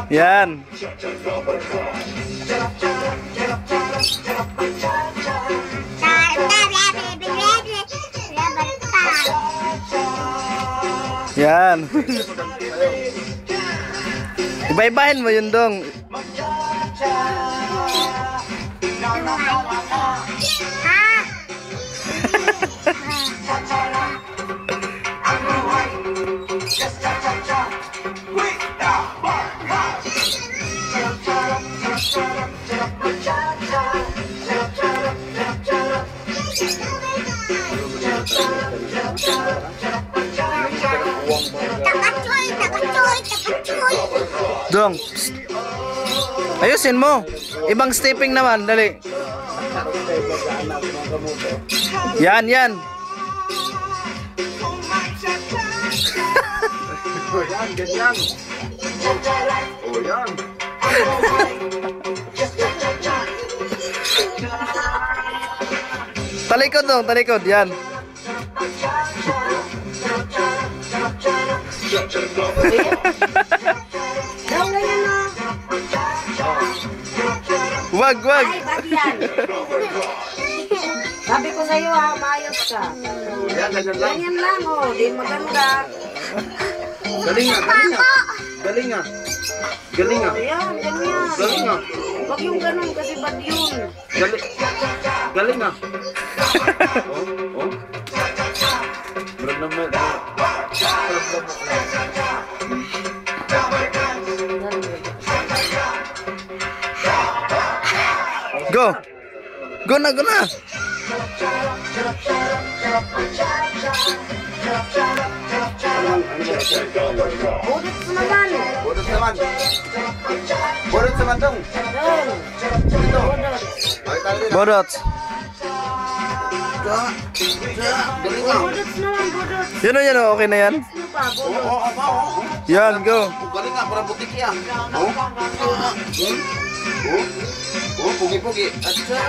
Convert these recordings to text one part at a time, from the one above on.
Yan. Yan. Iba-ibahin mo yun dong. Dong, psst. Ayusin mo. Ibang stepping naman, dali. Yan, yan. Oh, yan, ganyan. Oh, yan. Talikod dong, talikod, yan. Wag, wag. Ay, bagyan. Sabi ko sa'yo ha, maayos ka. Yan, ganyan lang. Ganyan lang oh, di maganda. Galing nga, galing nga. Galing nga. Galing nga. Ayan, ganyan. Galing nga. Wag yung ganun kasi bad yun. Galing. Galing nga. Oh, oh. Brad naman. Go. Go na, go na. Budot naman. Bodot naman. Bodot naman dong. Dong. Dito. Budot. Ay, tayo din. Bodot. Galing nga. Budot naman, budot. Yan o, yan o. Okay na yan. Ano pa, Oo, budot? oo, oo. Yan, go. Oh, galing nga, parang butik yan. Oh. Oh. Oh, pugi-pugi. Atsa.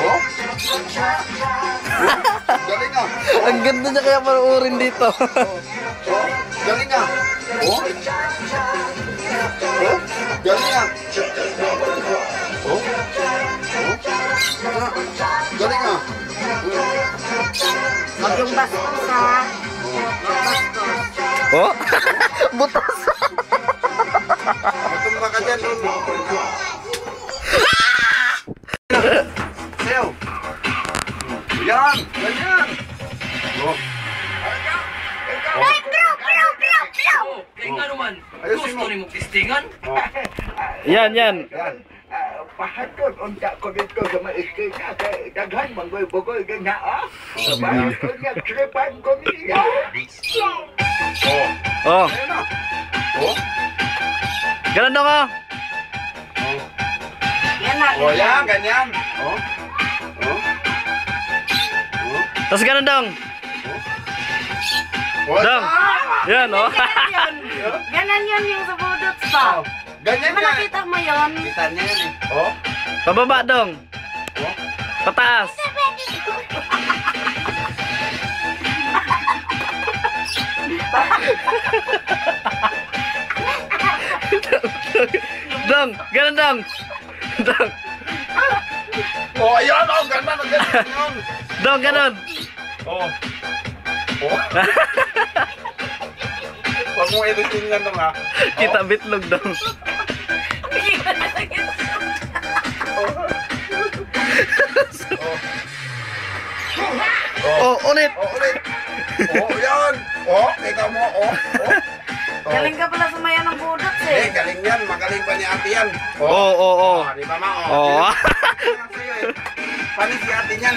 Oh. Galing nga. Ang ganda niya kaya panuorin dito. Galing nga. Oh. Oh. Galing nga. Oh. Oh. Galing nga. Wag yung bastos ha. Bastos. Oh? Butas. Matumba ka dyan. Sayo. Yan. Ganyan. Oh. Kaya nga naman, Ayusin mo. gusto ni mo pistingan? Yan, yan. Yan. Pahatod unta ko dito sa maiskin na kay daghan manggoy-bogoy ganyan ah. Bayan ko niya tripan ko niya. Oh. Ayun na. Oh. Ganun dong oh. Yan na, Oh, yan. ganyan. Ganyan. Oh. Oh. Oh. Tapos ganun dong. Oh. Dong. Yan oh. Ganan yun. Ganan yun yung sa budot pa. Oh. Ganyan Diba nga. nakita mo yun? Kita niya yan eh. Oh. Pababa dong. Oh. Pataas. Dong, ganun dong. Dong. Oh, ayun. Oh, ganun. Ganun yun. Dong, ganun. Oh. Oh. Huwag mo editing nga nung ha. Kita bitlog dong. Oh, ulit. Oh, ulit. Oh, yan. Oh, ikaw mo. Oh, oh. Oh. Galing ka pala sumaya ng budot Eh, eh. galing yan. Magaling pa ni ate yan. Oh, oh, oh. Di ba ma? Oh. Panis si ate yan.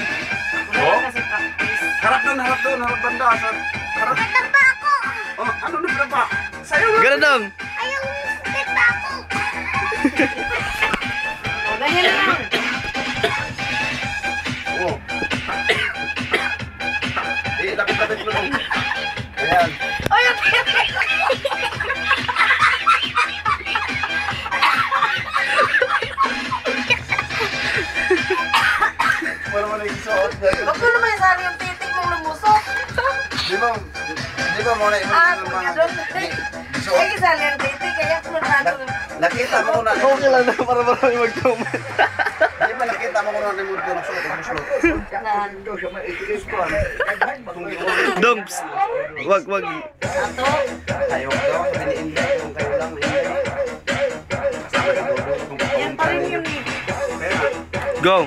Wala kasi practice. Harap doon, harap doon. Harap banda. Harap. Nagtapa ako. Oh, ano na ba? Sa'yo na. Ganun dong. Ayaw, nagtapa ako. Oh, ganyan lali ang titi, kaya plunado. Nakita mo ko na. Okay lang na para marami mag-comment. Di ba nakita mo ko na ni Murdo ng sulot, ang sulot. Ito sa mga iskripan. Daghan mga Dong, psst. Wag. Ato. Ayaw daw, biniinda yung kayo lang. Kasama ni Murdo. Yan pa rin yun eh. Go.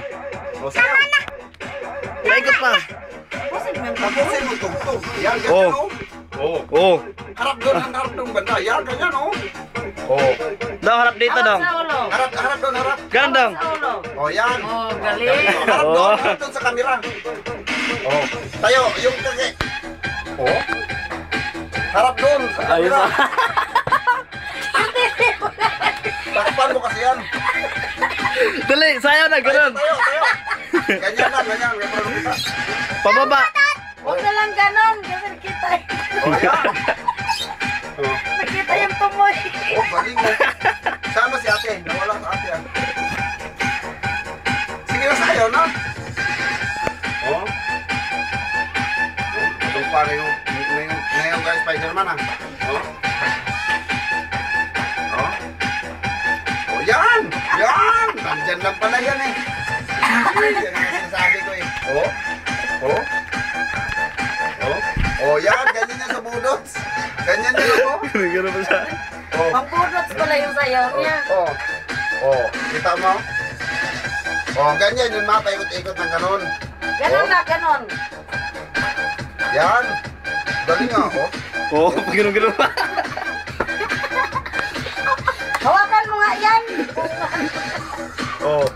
O, sayo. Paikot pa. Pusig mo yung Tapusin mo tugtog. Yan, Oh. ganyan o. Oo. Oh. Harap doon, harap doon banda. Yan, ganyan o. Dong, harap dito, Awat Dong. sa ulo. Harap doon, harap. Ganun, Dong. Sa ulo. O, yan. Oh, galing. Harap doon sa kamera. Oh. Tayo, yung kaki. Oh. Harap doon sa Ayos kamera. ah. Takpan mo kasi yan. Dali, sayaw na, ganun. Tayo. Ganyan na, ganyan. Ganyan kita. Pababa. Huwag na lang ganon, kasi nakita Oh, yan. Oh. nakita yung tumoy. Oh, galing mo. Sama si ate. Nawala sa ate yan. Sige na sayo, no? Oh. Itong pare yung guys, Spider-Man, ah. Oh. Oh. Oh, yan! Yan! Nandyan lang pala yan, eh. Yan ang sinasabi ko, eh. Oh. Oh. Oh. Oh, yan. Ganyan yan sa budots. Ganyan yan, oh. Ganun pa siya. Oh. Pampunots pala yung sayaw niya. Oh. Oh. Kita mo? Oh, ganyan yung mapa. Ikot-ikot ng ganun. Ganon na, ganon. Yan. Galing nga, oh. Oh, ganun pa. Hawakan mo nga yan. Oh.